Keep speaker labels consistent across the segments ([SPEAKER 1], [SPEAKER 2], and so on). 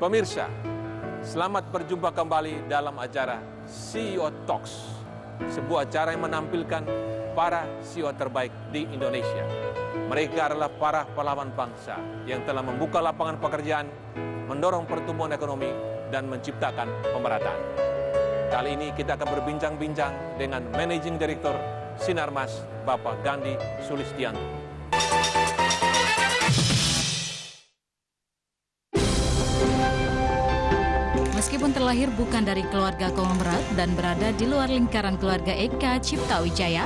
[SPEAKER 1] Pemirsa, selamat berjumpa kembali dalam acara CEO Talks, sebuah acara yang menampilkan para CEO terbaik di Indonesia. Mereka adalah para pahlawan bangsa yang telah membuka lapangan pekerjaan, mendorong pertumbuhan ekonomi, dan menciptakan pemerataan. Kali ini kita akan berbincang-bincang dengan Managing Director Sinarmas, Bapak Gandhi Sulistianto.
[SPEAKER 2] Meskipun terlahir bukan dari keluarga konglomerat dan berada di luar lingkaran keluarga Eka Cipta Wijaya,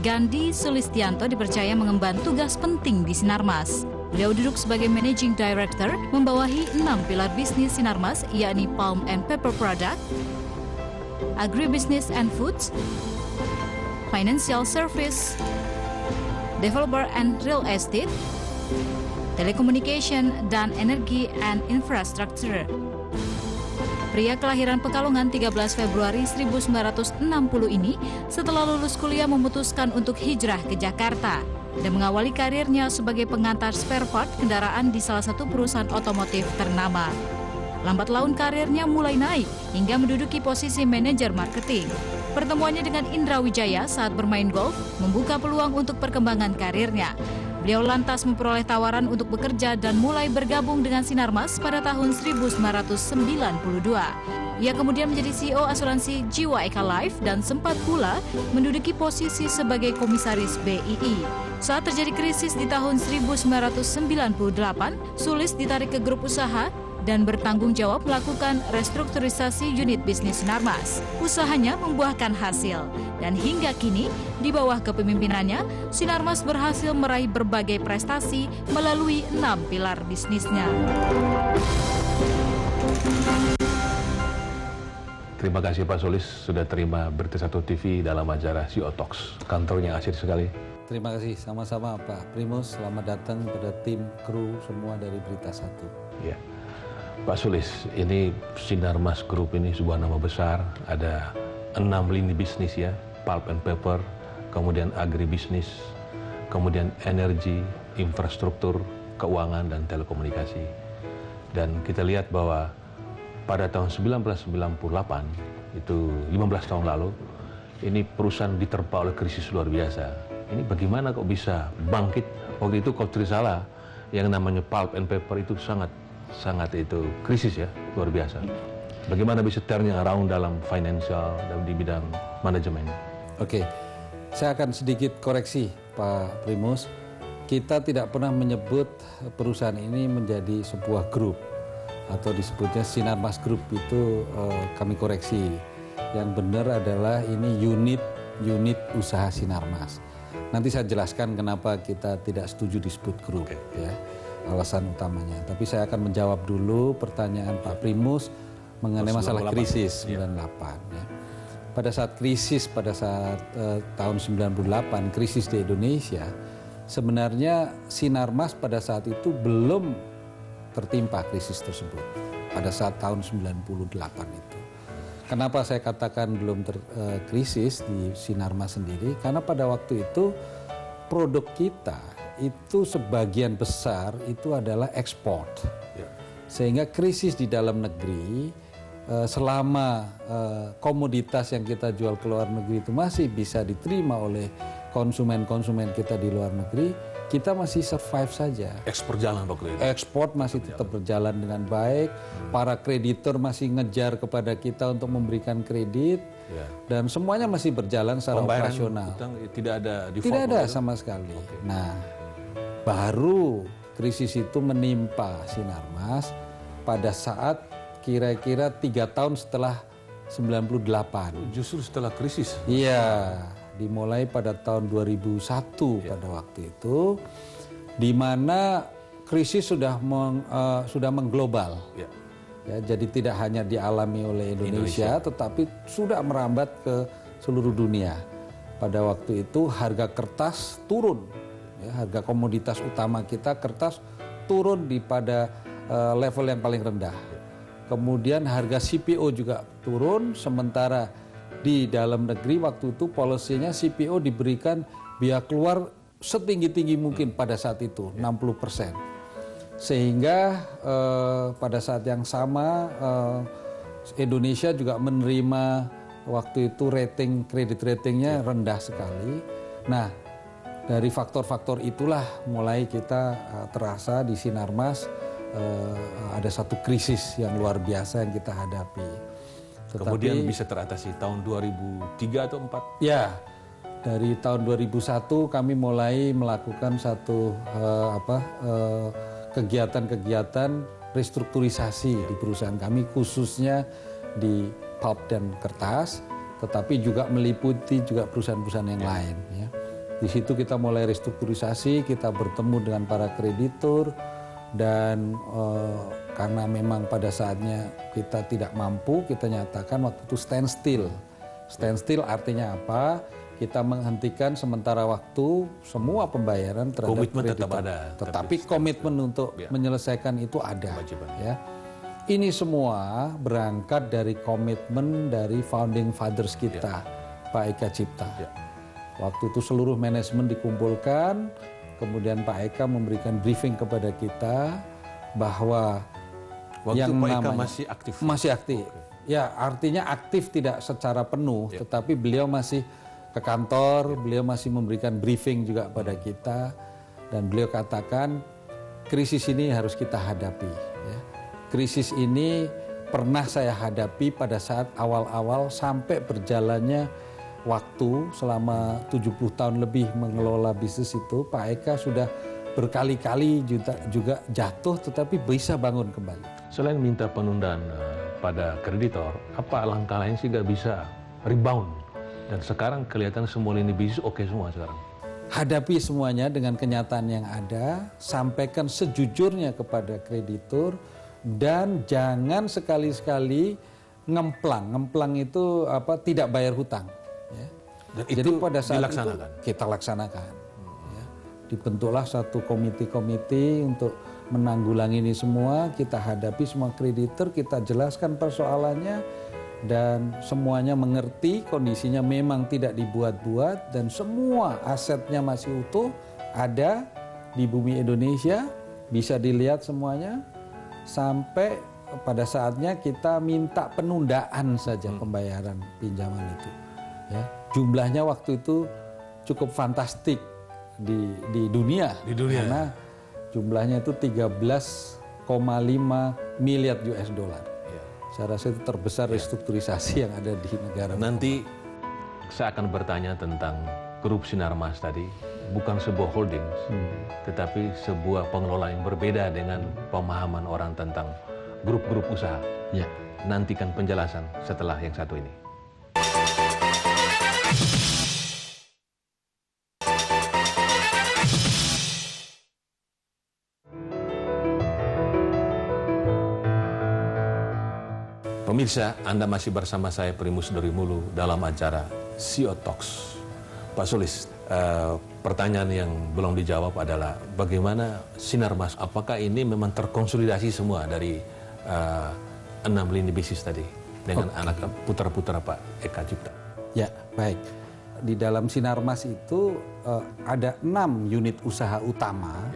[SPEAKER 2] Gandhi Sulistianto dipercaya mengemban tugas penting di Sinarmas. Beliau duduk sebagai Managing Director, membawahi 6 pilar bisnis Sinarmas, yakni Palm and Paper Product, Agribusiness and Foods, Financial Service, Developer and Real Estate, Telecommunication, dan Energi and Infrastructure. Pria kelahiran Pekalongan 13 Februari 1960 ini setelah lulus kuliah memutuskan untuk hijrah ke Jakarta dan mengawali karirnya sebagai pengantar spare part kendaraan di salah satu perusahaan otomotif ternama. Lambat laun karirnya mulai naik hingga menduduki posisi manajer marketing. Pertemuannya dengan Indra Wijaya saat bermain golf membuka peluang untuk perkembangan karirnya. Beliau lantas memperoleh tawaran untuk bekerja dan mulai bergabung dengan Sinarmas pada tahun 1992. Ia kemudian menjadi CEO asuransi Jiwa Eka Life dan sempat pula menduduki posisi sebagai komisaris BII. Saat terjadi krisis di tahun 1998, Sulis ditarik ke grup usaha dan bertanggung jawab melakukan restrukturisasi unit bisnis Sinarmas. Usahanya membuahkan hasil, dan hingga kini, di bawah kepemimpinannya, Sinarmas berhasil meraih berbagai prestasi melalui 6 pilar bisnisnya.
[SPEAKER 3] Terima kasih Pak Sulis sudah terima Berita Satu TV dalam acara CEO Talks. Kantornya asik sekali.
[SPEAKER 4] Terima kasih, sama-sama Pak Primus. Selamat datang pada tim kru semua dari Berita Satu.
[SPEAKER 3] Ya. Pak Sulis, ini Sinarmas Group ini sebuah nama besar, ada 6 lini bisnis ya, pulp and paper, kemudian agribisnis, kemudian energi, infrastruktur, keuangan, dan telekomunikasi. Dan kita lihat bahwa pada tahun 1998, itu 15 tahun lalu, ini perusahaan diterpa oleh krisis luar biasa. Ini bagaimana kok bisa bangkit? Waktu itu kalau tidak salah, yang namanya pulp and paper itu sangat itu krisis ya, luar biasa. Bagaimana bisa turning around dalam financial dan di bidang manajemen?
[SPEAKER 4] Oke, saya akan sedikit koreksi Pak Primus. Kita tidak pernah menyebut perusahaan ini menjadi sebuah grup atau disebutnya Sinarmas Group, itu kami koreksi. Yang benar adalah ini unit usaha Sinarmas. Nanti saya jelaskan kenapa kita tidak setuju disebut grup ya. Alasan utamanya. Tapi saya akan menjawab dulu pertanyaan Pak Primus mengenai masalah krisis 98. Ya. Pada saat krisis, tahun 98, krisis di Indonesia, sebenarnya Sinarmas pada saat itu belum tertimpa krisis tersebut. Pada saat tahun 98 itu. Kenapa saya katakan belum krisis di Sinarmas sendiri? Karena pada waktu itu produk kita itu sebagian besar itu adalah ekspor, sehingga krisis di dalam negeri selama komoditas yang kita jual ke luar negeri itu masih bisa diterima oleh konsumen-konsumen kita di luar negeri, kita masih survive saja.
[SPEAKER 3] Ekspor jalan waktu itu.
[SPEAKER 4] Ekspor masih tetap berjalan dengan baik, para kreditor masih ngejar kepada kita untuk memberikan kredit, dan semuanya masih berjalan secara operasional.
[SPEAKER 3] Tidak ada default?
[SPEAKER 4] Tidak ada sama sekali. Nah, baru krisis itu menimpa Sinarmas pada saat kira-kira 3 tahun setelah 98.
[SPEAKER 3] Justru setelah krisis?
[SPEAKER 4] Iya, dimulai pada tahun 2001 pada waktu itu, di mana krisis sudah mengglobal. Ya, jadi tidak hanya dialami oleh Indonesia, tetapi sudah merambat ke seluruh dunia. Pada waktu itu harga kertas turun. Ya, harga komoditas utama kita, kertas, turun pada level yang paling rendah. Kemudian harga CPO juga turun, sementara di dalam negeri waktu itu polisinya CPO diberikan biaya keluar setinggi-tinggi mungkin pada saat itu, 60%. Sehingga pada saat yang sama Indonesia juga menerima waktu itu kredit ratingnya rendah sekali. Nah, dari faktor-faktor itulah mulai kita terasa di Sinarmas ada satu krisis yang luar biasa yang kita hadapi.
[SPEAKER 3] Kemudian bisa teratasi tahun 2003 atau 4?
[SPEAKER 4] Ya, dari tahun 2001 kami mulai melakukan satu kegiatan-kegiatan restrukturisasi di perusahaan kami, khususnya di pulp dan kertas, tetapi juga meliputi juga perusahaan-perusahaan yang lain. Ya. Di situ kita mulai restrukturisasi, kita bertemu dengan para kreditur, dan karena memang pada saatnya kita tidak mampu, kita nyatakan waktu itu standstill. Standstill artinya apa? Kita menghentikan sementara waktu semua pembayaran terhadap
[SPEAKER 3] komitmen
[SPEAKER 4] kreditor.
[SPEAKER 3] tetap ada,
[SPEAKER 4] Tetapi komitmen untuk menyelesaikan itu ada. Ya. Ini semua berangkat dari komitmen dari founding fathers kita, Pak Eka Cipta. Waktu itu seluruh manajemen dikumpulkan, kemudian Pak Eka memberikan briefing kepada kita bahwa
[SPEAKER 3] waktu
[SPEAKER 4] yang
[SPEAKER 3] Pak Eka
[SPEAKER 4] namanya
[SPEAKER 3] masih aktif.
[SPEAKER 4] Masih aktif. Ya, artinya aktif tidak secara penuh, tetapi beliau masih ke kantor, beliau masih memberikan briefing juga pada kita, dan beliau katakan krisis ini harus kita hadapi. Ya. Krisis ini pernah saya hadapi pada saat awal-awal sampai berjalannya waktu selama 70 tahun lebih mengelola bisnis itu. Pak Eka sudah berkali-kali juga jatuh tetapi bisa bangun kembali.
[SPEAKER 3] Selain minta penundaan pada kreditor, apa langkah lain sehingga bisa rebound? Dan sekarang kelihatan semua lini bisnis oke semua sekarang.
[SPEAKER 4] Hadapi semuanya dengan kenyataan yang ada, sampaikan sejujurnya kepada kreditur, dan jangan sekali-sekali ngemplang. Ngemplang itu tidak bayar hutang. Ya.
[SPEAKER 3] Dan
[SPEAKER 4] jadi
[SPEAKER 3] itu
[SPEAKER 4] pada saat
[SPEAKER 3] dilaksanakan.
[SPEAKER 4] Itu kita laksanakan. Ya. Dibentuklah satu komite-komite untuk menanggulangi ini semua. Kita hadapi semua kreditur, kita jelaskan persoalannya, dan semuanya mengerti kondisinya memang tidak dibuat-buat dan semua asetnya masih utuh, ada di bumi Indonesia, bisa dilihat semuanya, sampai pada saatnya kita minta penundaan saja pembayaran pinjaman itu. Ya, jumlahnya waktu itu cukup fantastik di dunia. Karena jumlahnya itu 13,5 miliar US dollar. Saya rasa itu terbesar restrukturisasi yang ada di negara.
[SPEAKER 3] Nanti saya akan bertanya tentang grup Sinarmas tadi, bukan sebuah holding, tetapi sebuah pengelola yang berbeda dengan pemahaman orang tentang grup-grup usaha.
[SPEAKER 4] Ya.
[SPEAKER 3] Nantikan penjelasan setelah yang satu ini. Pemirsa, Anda masih bersama saya Primus Dorimulu dalam acara CEO Talks. Pak Sulis, pertanyaan yang belum dijawab adalah bagaimana Sinarmas, apakah ini memang terkonsolidasi semua dari 6 lini bisnis tadi dengan anak putra-putra Pak Eka Cipta?
[SPEAKER 4] Ya, baik. Di dalam Sinarmas itu ada 6 unit usaha utama.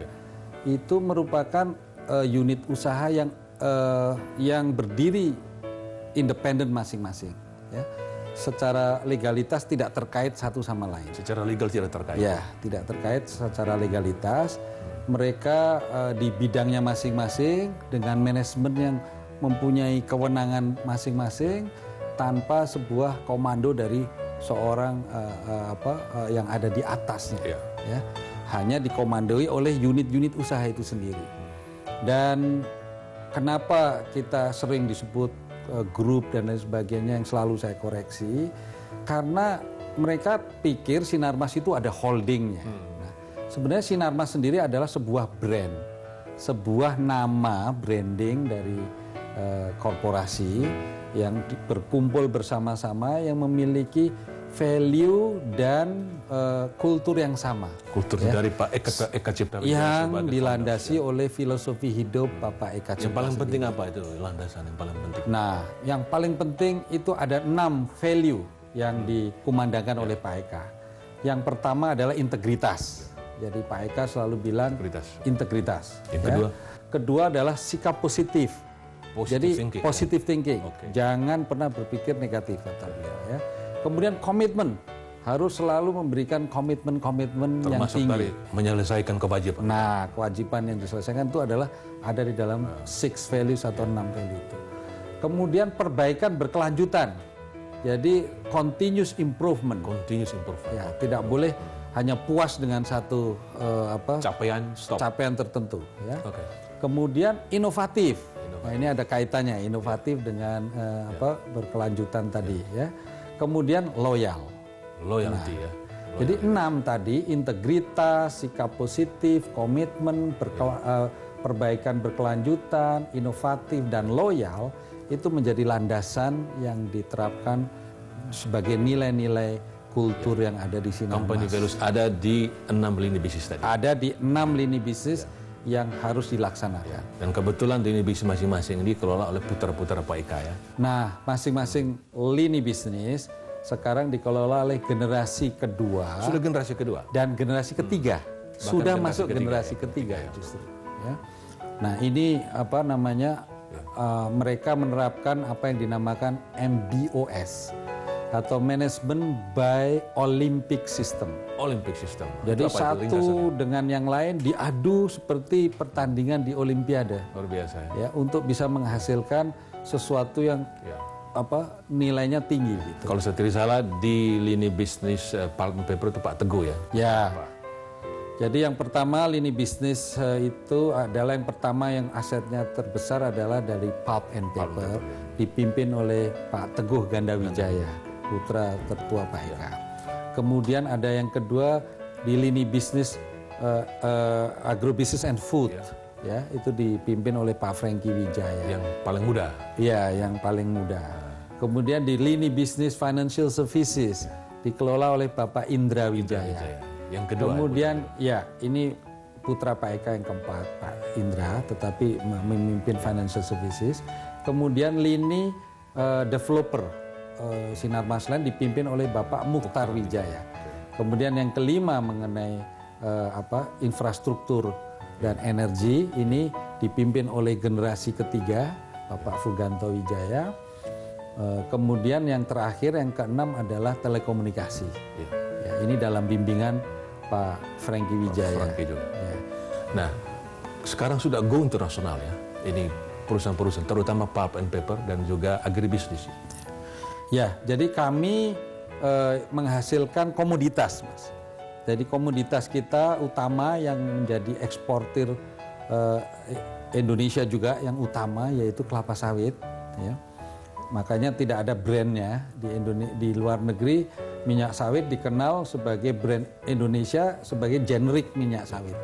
[SPEAKER 4] Itu merupakan unit usaha yang berdiri independen masing-masing, ya. Secara legalitas tidak terkait satu sama lain.
[SPEAKER 3] Secara legal tidak terkait?
[SPEAKER 4] Ya, tidak terkait secara legalitas. Mereka di bidangnya masing-masing dengan manajemen yang mempunyai kewenangan masing-masing tanpa sebuah komando dari seorang yang ada di atasnya. Ya. Hanya dikomandoi oleh unit-unit usaha itu sendiri. Dan kenapa kita sering disebut grup dan lain sebagainya yang selalu saya koreksi, karena mereka pikir Sinarmas itu ada holdingnya. Nah, sebenarnya Sinarmas sendiri adalah sebuah brand, sebuah nama branding dari korporasi yang berkumpul bersama-sama yang memiliki value dan kultur yang sama.
[SPEAKER 3] Kultur dari Pak Eka Cipta
[SPEAKER 4] yang dilandasi oleh filosofi hidup Bapak Eka Cipta.
[SPEAKER 3] Yang paling penting apa itu landasan yang paling penting?
[SPEAKER 4] Nah, yang paling penting itu ada 6 value yang dikumandangkan oleh Pak Eka. Yang pertama adalah integritas. Jadi Pak Eka selalu bilang integritas.
[SPEAKER 3] Yang kedua?
[SPEAKER 4] kedua adalah sikap positif. Jadi
[SPEAKER 3] thinking,
[SPEAKER 4] positive thinking,
[SPEAKER 3] Oke.
[SPEAKER 4] jangan pernah berpikir negatif kata beliau ya. Kemudian komitmen, harus selalu memberikan komitmen yang
[SPEAKER 3] termasuk
[SPEAKER 4] tinggi.
[SPEAKER 3] dari menyelesaikan kewajiban.
[SPEAKER 4] Nah, kewajiban yang diselesaikan itu adalah ada di dalam 6 values atau 6 value itu. Kemudian perbaikan berkelanjutan. Jadi continuous improvement.
[SPEAKER 3] Continuous improvement.
[SPEAKER 4] Ya, tidak boleh hanya puas dengan satu
[SPEAKER 3] Capaian stop.
[SPEAKER 4] capaian tertentu ya.
[SPEAKER 3] Oke.
[SPEAKER 4] Kemudian inovatif. Nah, ini ada kaitannya inovatif dengan berkelanjutan tadi ya. Kemudian loyal.
[SPEAKER 3] Loyalty ya.
[SPEAKER 4] Jadi 6 tadi, integritas, sikap positif, komitmen, perbaikan berkelanjutan, inovatif, dan loyal itu menjadi landasan yang diterapkan sebagai nilai-nilai kultur yang ada di Sinarmas.
[SPEAKER 3] Company values ada di 6 lini bisnis tadi.
[SPEAKER 4] Ada di 6 lini bisnis yang harus dilaksanakan.
[SPEAKER 3] Dan kebetulan lini bisnis masing-masing dikelola oleh putra-putra Pak Eka ya.
[SPEAKER 4] Nah, masing-masing lini bisnis sekarang dikelola oleh generasi kedua
[SPEAKER 3] Sudah generasi kedua.
[SPEAKER 4] dan generasi ketiga. Sudah masuk generasi ketiga justru. Ya. Nah, ini mereka menerapkan apa yang dinamakan MBOS atau Management by Olympic System.
[SPEAKER 3] Olympic system.
[SPEAKER 4] Jadi
[SPEAKER 3] Itu apa itu
[SPEAKER 4] satu
[SPEAKER 3] ringkasannya?
[SPEAKER 4] dengan yang lain diadu seperti pertandingan di Olimpiade
[SPEAKER 3] Luar biasa ya.
[SPEAKER 4] ya untuk bisa menghasilkan sesuatu yang
[SPEAKER 3] Ya.
[SPEAKER 4] nilainya tinggi gitu.
[SPEAKER 3] Kalau saya tidak salah di lini bisnis Pulp and Paper itu Pak Teguh ya.
[SPEAKER 4] Ya. Jadi yang pertama lini bisnis itu adalah yang pertama yang asetnya terbesar adalah dari Pulp and Paper dipimpin oleh Pak Teguh Gandawijaya, putra tertua Pak Eka. Kemudian ada yang kedua di lini bisnis Agrobusiness and Food ya, itu dipimpin oleh Pak Franky Wijaya.
[SPEAKER 3] Yang paling muda.
[SPEAKER 4] Iya, yang paling muda. Kemudian di lini bisnis Financial Services dikelola oleh Bapak Indra Wijaya.
[SPEAKER 3] Yang kedua.
[SPEAKER 4] Kemudian ya ini putra Pak Eka yang keempat, Pak Indra, tetapi memimpin Financial Services. Kemudian lini developer Sinarmas Land dipimpin oleh Bapak Mukhtar Wijaya. Kemudian yang kelima mengenai infrastruktur dan energi ini dipimpin oleh generasi ketiga Bapak Fuganto Wijaya. Kemudian yang terakhir yang keenam adalah telekomunikasi. Ya, ini dalam bimbingan Pak Franky Wijaya.
[SPEAKER 3] Franky juga.
[SPEAKER 4] Ya.
[SPEAKER 3] Nah, sekarang sudah go internasional ya. Ini perusahaan-perusahaan, terutama Pulp and Paper dan juga agribisnis.
[SPEAKER 4] Ya, jadi kami menghasilkan komoditas, Mas. Jadi komoditas kita utama yang menjadi eksportir Indonesia juga yang utama yaitu kelapa sawit. Ya. Makanya tidak ada brandnya di luar negeri. Minyak sawit dikenal sebagai brand Indonesia sebagai generik minyak sawit.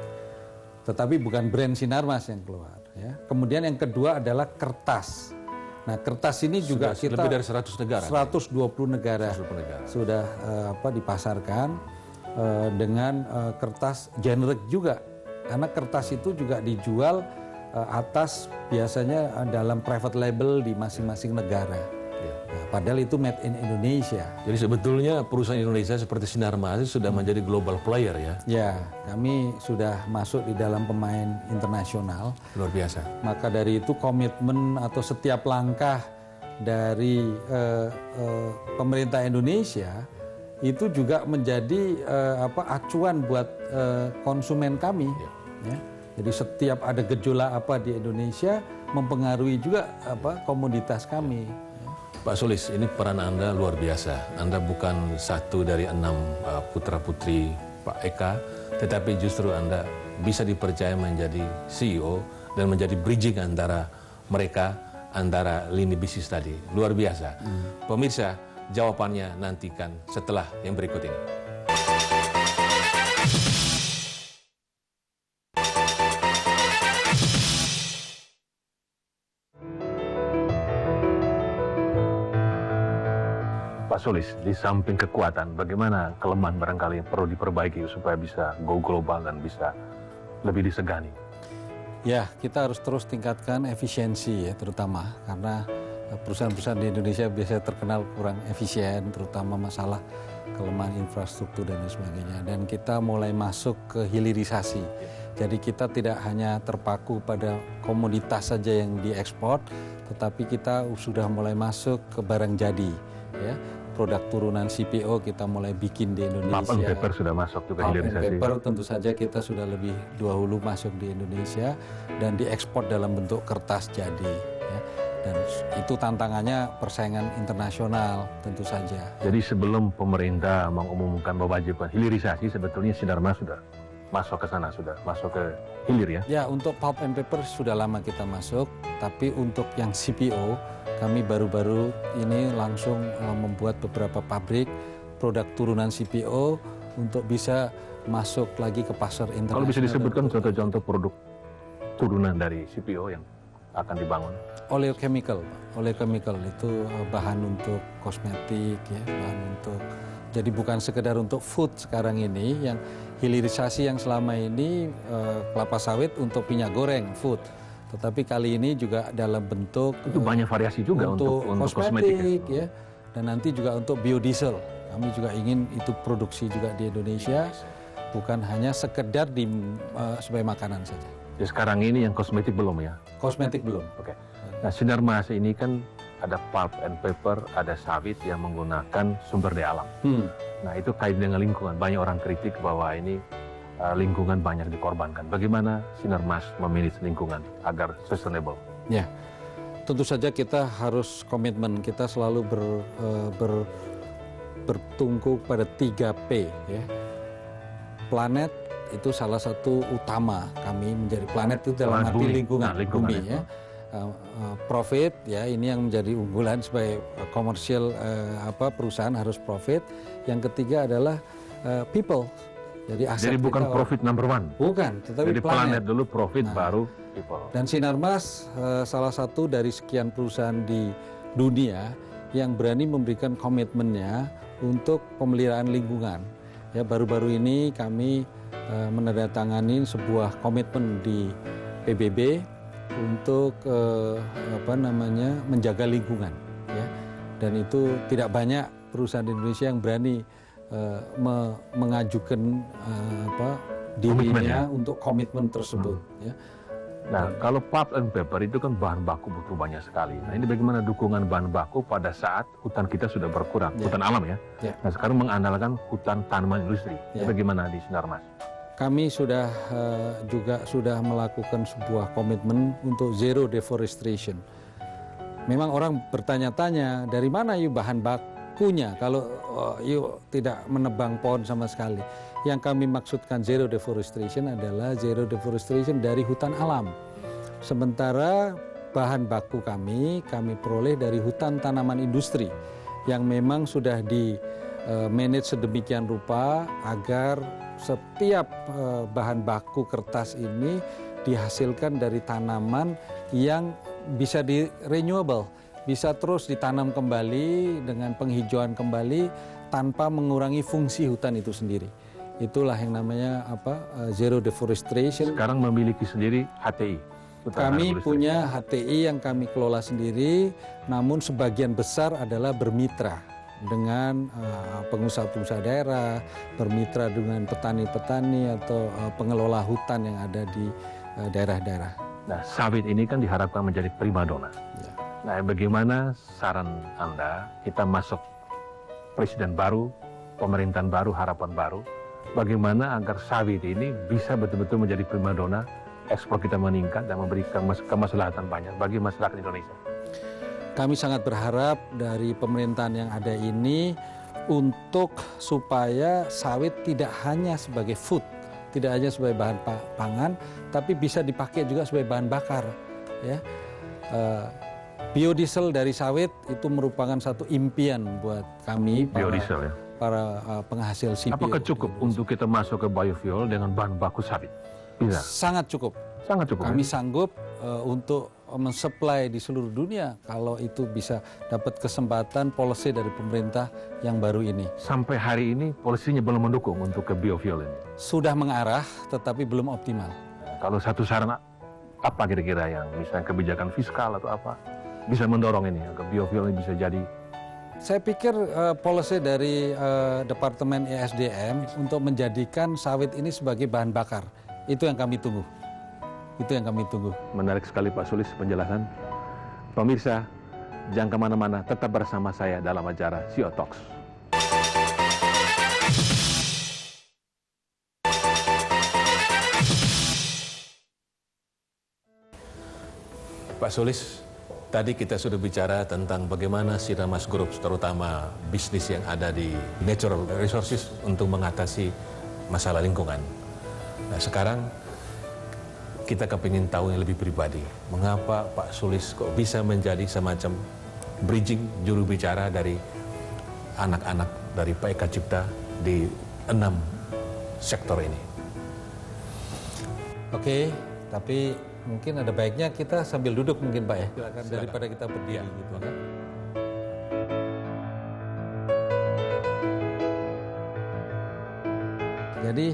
[SPEAKER 4] Tetapi bukan brand Sinarmas yang keluar. Ya. Kemudian yang kedua adalah kertas. Nah, kertas ini juga kita
[SPEAKER 3] lebih dari 100 negara.
[SPEAKER 4] 120 negara,
[SPEAKER 3] 120 negara.
[SPEAKER 4] sudah dipasarkan dengan kertas generik juga. Karena kertas itu juga dijual atas biasanya dalam private label di masing-masing negara. Nah, padahal itu made in Indonesia.
[SPEAKER 3] Jadi sebetulnya perusahaan Indonesia seperti Sinarmas sudah menjadi global player ya.
[SPEAKER 4] Ya, kami sudah masuk di dalam pemain internasional.
[SPEAKER 3] Luar biasa.
[SPEAKER 4] Maka dari itu komitmen atau setiap langkah dari pemerintah Indonesia itu juga menjadi acuan buat konsumen kami. Ya. Jadi setiap ada gejolak apa di Indonesia mempengaruhi juga komoditas kami.
[SPEAKER 3] Pak Sulis, ini peran Anda luar biasa. Anda bukan satu dari 6 putra-putri Pak Eka, tetapi justru Anda bisa dipercaya menjadi CEO dan menjadi bridging antara mereka, antara lini bisnis tadi. Luar biasa. Pemirsa, jawabannya nantikan setelah yang berikut ini. Pak Sulis, di samping kekuatan, bagaimana kelemahan barangkali yang perlu diperbaiki supaya bisa go global dan bisa lebih disegani?
[SPEAKER 4] Ya, kita harus terus tingkatkan efisiensi ya, terutama karena perusahaan-perusahaan di Indonesia biasanya terkenal kurang efisien, terutama masalah kelemahan infrastruktur dan sebagainya. Dan kita mulai masuk ke hilirisasi. Jadi kita tidak hanya terpaku pada komoditas saja yang diekspor, tetapi kita sudah mulai masuk ke barang jadi. Ya. Produk turunan CPO kita mulai bikin di Indonesia.
[SPEAKER 3] Pulp and paper sudah masuk juga hilirisasi.
[SPEAKER 4] Paper tentu saja kita sudah lebih dahulu masuk di Indonesia dan diekspor dalam bentuk kertas jadi. Ya. Dan itu tantangannya persaingan internasional tentu saja.
[SPEAKER 3] Jadi sebelum pemerintah mengumumkan mewajibkan hilirisasi, sebetulnya Sinarmas sudah masuk ke sana, sudah masuk ke hilir ya?
[SPEAKER 4] Ya, untuk pulp and paper sudah lama kita masuk, tapi untuk yang CPO kami baru-baru ini langsung membuat beberapa pabrik produk turunan CPO untuk bisa masuk lagi ke pasar internasional.
[SPEAKER 3] Kalau bisa disebutkan contoh-contoh produk turunan dari CPO yang akan dibangun?
[SPEAKER 4] Oleochemical itu bahan untuk kosmetik, ya, bahan untuk, jadi bukan sekedar untuk food sekarang ini, yang hilirisasi yang selama ini kelapa sawit untuk minyak goreng, food. Tetapi kali ini juga dalam bentuk
[SPEAKER 3] itu banyak variasi juga untuk kosmetik
[SPEAKER 4] ya. Dan nanti juga untuk biodiesel. Kami juga ingin itu produksi juga di Indonesia, bukan hanya sekedar sebagai makanan saja.
[SPEAKER 3] Ya, sekarang ini yang kosmetik belum ya?
[SPEAKER 4] Kosmetik belum.
[SPEAKER 3] Oke. Nah, Sinarmas ini kan ada pulp and paper, ada sawit yang menggunakan sumber daya alam. Nah, itu kait dengan lingkungan. Banyak orang kritik bahwa ini lingkungan banyak dikorbankan. Bagaimana Sinarmas memilih lingkungan agar sustainable?
[SPEAKER 4] Ya, tentu saja kita harus komitmen. Kita selalu bertumpu pada 3P. Ya. Planet itu salah satu utama kami menjadi planet itu dalam arti lingkungan bumi. Ya. Profit, ya, ini yang menjadi unggulan sebagai komersial perusahaan harus profit. Yang ketiga adalah people. Jadi
[SPEAKER 3] bukan profit number one.
[SPEAKER 4] Bukan, tetapi
[SPEAKER 3] jadi planet dulu, profit baru people.
[SPEAKER 4] Dan Sinarmas salah satu dari sekian perusahaan di dunia yang berani memberikan komitmennya untuk pemeliharaan lingkungan. Ya, baru-baru ini kami menandatangani sebuah komitmen di PBB untuk menjaga lingkungan. Ya. Dan itu tidak banyak perusahaan di Indonesia yang berani mengajukan dirinya untuk komitmen tersebut. Ya.
[SPEAKER 3] Nah, kalau pulp and paper itu kan bahan baku butuh banyak sekali. Nah, ini bagaimana dukungan bahan baku pada saat hutan kita sudah berkurang, hutan alam ya. Nah, sekarang mengandalkan hutan tanaman industri. Bagaimana di Sinarmas?
[SPEAKER 4] Kami sudah sudah melakukan sebuah komitmen untuk zero deforestation. Memang orang bertanya-tanya, dari mana yuk bahan bakunya kalau yuk tidak menebang pohon sama sekali. Yang kami maksudkan zero deforestation adalah zero deforestation dari hutan alam. Sementara bahan baku kami peroleh dari hutan tanaman industri yang memang sudah di manage sedemikian rupa agar setiap bahan baku kertas ini dihasilkan dari tanaman yang bisa di renewable, bisa terus ditanam kembali dengan penghijauan kembali tanpa mengurangi fungsi hutan itu sendiri. Itulah yang namanya zero deforestation.
[SPEAKER 3] Sekarang memiliki sendiri HTI.
[SPEAKER 4] Kami punya HTI yang kami kelola sendiri, namun sebagian besar adalah bermitra dengan pengusaha-pengusaha daerah, bermitra dengan petani-petani atau pengelola hutan yang ada di daerah-daerah.
[SPEAKER 3] Nah, sawit ini kan diharapkan menjadi primadona. Ya. Nah, bagaimana saran Anda, kita masuk presiden baru, pemerintahan baru, harapan baru, bagaimana agar sawit ini bisa betul-betul menjadi primadona, ekspor kita meningkat dan memberikan kemaslahatan banyak bagi masyarakat Indonesia?
[SPEAKER 4] Kami sangat berharap dari pemerintahan yang ada ini untuk supaya sawit tidak hanya sebagai food, tidak hanya sebagai bahan pangan, tapi bisa dipakai juga sebagai bahan bakar. Ya. Biodiesel dari sawit itu merupakan satu impian buat kami,
[SPEAKER 3] biodiesel,
[SPEAKER 4] para penghasil CPO.
[SPEAKER 3] Apakah cukup untuk kita masuk ke biofuel dengan bahan baku sawit? Bisa?
[SPEAKER 4] Sangat cukup.
[SPEAKER 3] Sangat cukup.
[SPEAKER 4] Kami sanggup untuk mensuplai di seluruh dunia kalau itu bisa dapat kesempatan policy dari pemerintah yang baru ini.
[SPEAKER 3] Sampai hari ini polisinya belum mendukung untuk ke biofuel ini?
[SPEAKER 4] Sudah mengarah tetapi belum optimal.
[SPEAKER 3] Kalau satu saran apa kira-kira yang misalnya kebijakan fiskal atau apa? bisa mendorong ini agar biofuel ini bisa jadi?
[SPEAKER 4] Saya pikir policy dari Departemen ESDM untuk menjadikan sawit ini sebagai bahan bakar, itu yang kami tunggu. Itu yang kami tunggu.
[SPEAKER 3] Menarik sekali Pak Sulis penjelasan. Pemirsa, jangan kemana-mana, tetap bersama saya dalam acara CEO Talks. Pak Sulis, tadi kita sudah bicara tentang bagaimana Sinarmas Group, terutama bisnis yang ada di natural resources untuk mengatasi masalah lingkungan. Nah, sekarang kita kepingin tahu yang lebih pribadi. Mengapa Pak Sulis kok bisa menjadi semacam bridging juru bicara dari anak-anak dari Pak Eka Cipta di 6 sektor ini?
[SPEAKER 4] Oke, tapi mungkin ada baiknya kita sambil duduk mungkin Pak ya,
[SPEAKER 3] Silakan.
[SPEAKER 4] daripada kita berdiri gitu kan. Jadi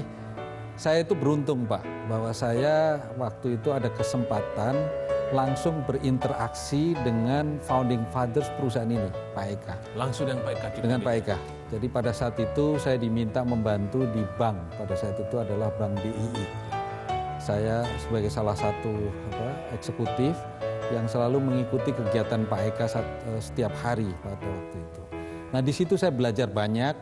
[SPEAKER 4] saya itu beruntung Pak, bahwa saya waktu itu ada kesempatan langsung berinteraksi dengan founding fathers perusahaan ini, Pak Eka.
[SPEAKER 3] Langsung dengan Pak Eka Cipta?
[SPEAKER 4] Dengan Pak Eka. Jadi pada saat itu saya diminta membantu di bank, pada saat itu adalah Bank BII. Saya sebagai salah satu eksekutif yang selalu mengikuti kegiatan Pak Eka setiap hari pada waktu itu. Nah di situ saya belajar banyak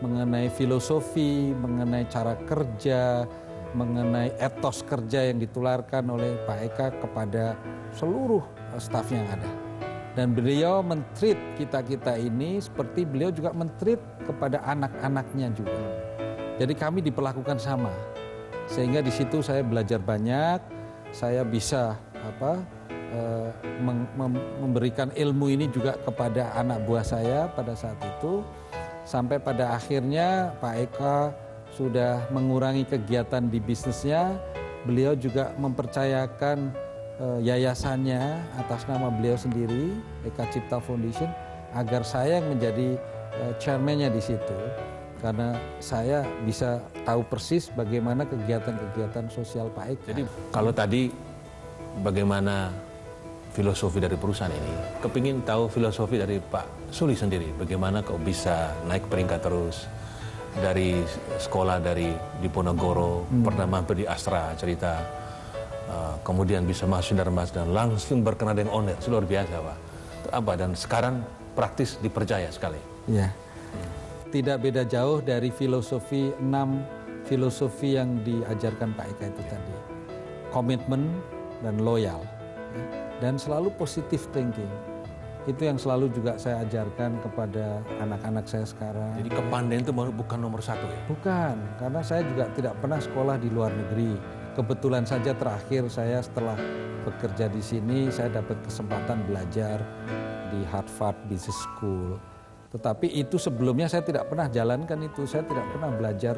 [SPEAKER 4] mengenai filosofi, mengenai cara kerja, mengenai etos kerja yang ditularkan oleh Pak Eka kepada seluruh staf yang ada. Dan beliau men-treat kita-kita ini seperti beliau juga men-treat kepada anak-anaknya juga. Jadi kami diperlakukan sama. Sehingga di situ saya belajar banyak, saya bisa memberikan ilmu ini juga kepada anak buah saya pada saat itu. Sampai pada akhirnya Pak Eka sudah mengurangi kegiatan di bisnisnya, beliau juga mempercayakan yayasannya atas nama beliau sendiri, Eka Cipta Foundation, agar saya yang menjadi chairman-nya di situ. Karena saya bisa tahu persis bagaimana kegiatan-kegiatan sosial Pak Eka.
[SPEAKER 3] Jadi kalau tadi bagaimana filosofi dari perusahaan ini, kepingin tahu filosofi dari Pak Sulis sendiri, bagaimana kok bisa naik peringkat terus dari sekolah dari Diponegoro, pernah mampir di Astra cerita, kemudian bisa masuk Sinarmas dan langsung berkenal dengan owner, luar biasa Pak. Dan sekarang praktis dipercaya sekali.
[SPEAKER 4] Ya. Tidak beda jauh dari filosofi 6 filosofi yang diajarkan Pak Eka itu tadi. Komitmen dan loyal. Dan selalu positive thinking. Itu yang selalu juga saya ajarkan kepada anak-anak saya sekarang.
[SPEAKER 3] Jadi kepandaian itu bukan nomor 1 ya?
[SPEAKER 4] Bukan, karena saya juga tidak pernah sekolah di luar negeri. Kebetulan saja terakhir saya setelah bekerja di sini, saya dapat kesempatan belajar di Harvard Business School. Tetapi itu sebelumnya saya tidak pernah jalankan itu, saya tidak pernah belajar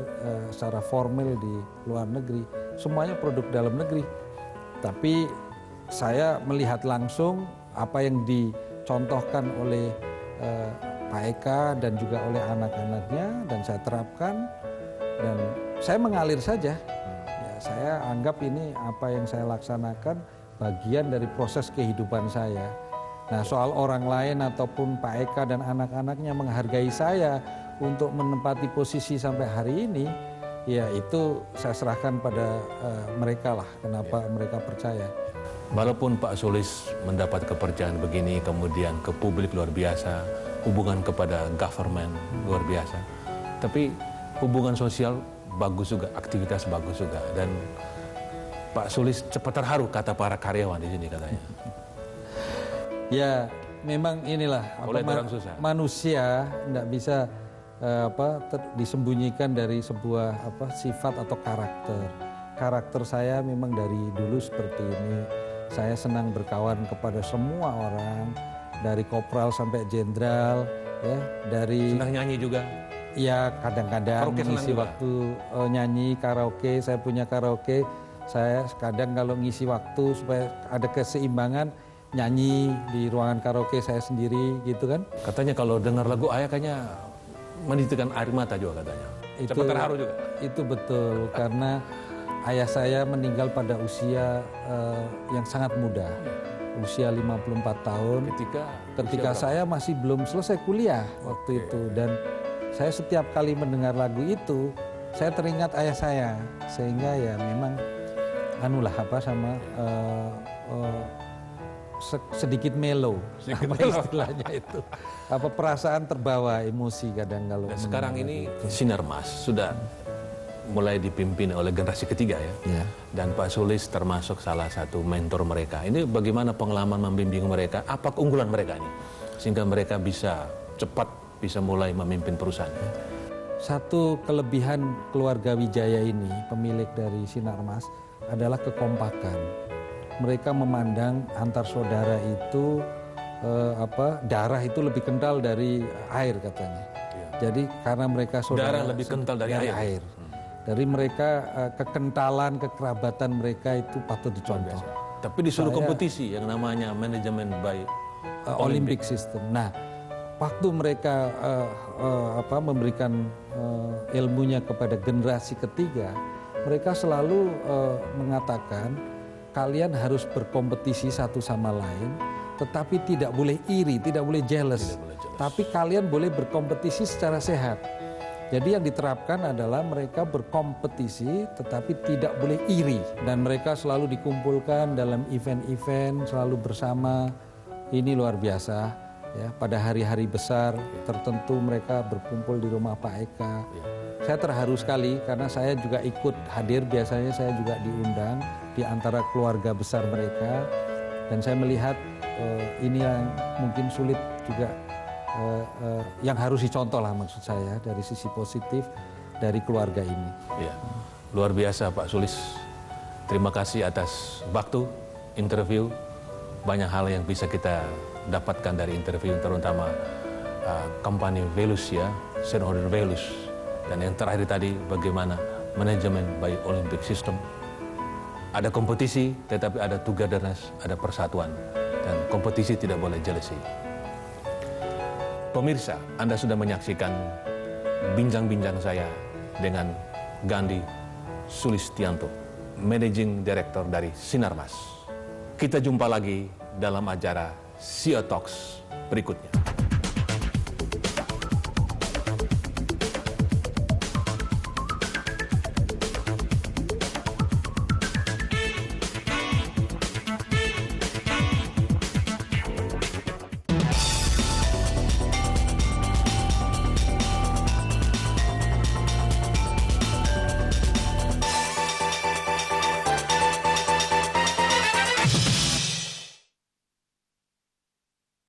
[SPEAKER 4] secara formal di luar negeri. Semuanya produk dalam negeri. Tapi saya melihat langsung apa yang dicontohkan oleh Pak Eka dan juga oleh anak-anaknya dan saya terapkan dan saya mengalir saja. Ya, saya anggap ini apa yang saya laksanakan bagian dari proses kehidupan saya. Nah soal orang lain ataupun Pak Eka dan anak-anaknya menghargai saya untuk menempati posisi sampai hari ini, ya itu saya serahkan pada mereka lah, kenapa mereka percaya.
[SPEAKER 3] Walaupun Pak Sulis mendapat kepercayaan begini, kemudian ke publik luar biasa, hubungan kepada government luar biasa, tapi hubungan sosial bagus juga, aktivitas bagus juga, dan Pak Sulis cepat terharu kata para karyawan di sini katanya.
[SPEAKER 4] Ya, memang inilah manusia tidak bisa disembunyikan dari sebuah sifat atau karakter. Karakter saya memang dari dulu seperti ini. Saya senang berkawan kepada semua orang, dari kopral sampai jenderal, ya, dari
[SPEAKER 3] senang nyanyi juga.
[SPEAKER 4] Ya, kadang-kadang ngisi waktu nyanyi karaoke, saya punya karaoke. Saya kadang kalau ngisi waktu supaya ada keseimbangan, nyanyi di ruangan karaoke saya sendiri gitu kan.
[SPEAKER 3] Katanya kalau dengar lagu ayah kayaknya menitikan air mata juga katanya. Cepat terharu juga.
[SPEAKER 4] Itu betul karena ayah saya meninggal pada usia yang sangat muda. usia 54 tahun. Ketika saya masih belum selesai kuliah waktu itu, dan saya setiap kali mendengar lagu itu, saya teringat ayah saya, sehingga ya memang sedikit melo, istilahnya itu. Perasaan terbawa emosi kadang kalau.
[SPEAKER 3] Dan sekarang ini Sinarmas sudah mulai dipimpin oleh generasi ketiga ya. Dan Pak Sulis termasuk salah satu mentor mereka. Ini bagaimana pengalaman membimbing mereka, apa keunggulan mereka ini sehingga mereka bisa cepat bisa mulai memimpin perusahaan.
[SPEAKER 4] Satu kelebihan keluarga Wijaya ini, pemilik dari Sinarmas, adalah kekompakan. Mereka memandang antar saudara itu darah itu lebih kental dari air katanya. Jadi karena mereka saudara,
[SPEAKER 3] darah lebih kental dari air.
[SPEAKER 4] Dari mereka kekentalan, kekerabatan mereka itu patut dicontoh.
[SPEAKER 3] Tapi disuruh kompetisi yang namanya manajemen by
[SPEAKER 4] Olympic System. Nah, waktu mereka memberikan ilmunya kepada generasi ketiga, mereka selalu mengatakan kalian harus berkompetisi satu sama lain, tetapi tidak boleh iri, tidak boleh jealous. Tapi kalian boleh berkompetisi secara sehat. Jadi yang diterapkan adalah mereka berkompetisi tetapi tidak boleh iri. Dan mereka selalu dikumpulkan dalam event-event, selalu bersama. Ini luar biasa. Ya, pada hari-hari besar tertentu mereka berkumpul di rumah Pak Eka. Saya terharu sekali karena saya juga ikut hadir, biasanya saya juga diundang di antara keluarga besar mereka. Dan saya melihat ini yang mungkin sulit juga, yang harus dicontoh lah maksud saya dari sisi positif dari keluarga ini.
[SPEAKER 3] Ya, luar biasa Pak Sulis. Terima kasih atas waktu, interview. Banyak hal yang bisa kita dapatkan dari interview, terutama company values ya, shareholder values. Dan yang terakhir tadi bagaimana manajemen by Olympic System. Ada kompetisi, tetapi ada togetherness, ada persatuan. Dan kompetisi tidak boleh jealousy. Pemirsa, Anda sudah menyaksikan bincang-bincang saya dengan Gandhi Sulistianto, Managing Director dari Sinarmas. Kita jumpa lagi dalam acara CEO Talks berikutnya.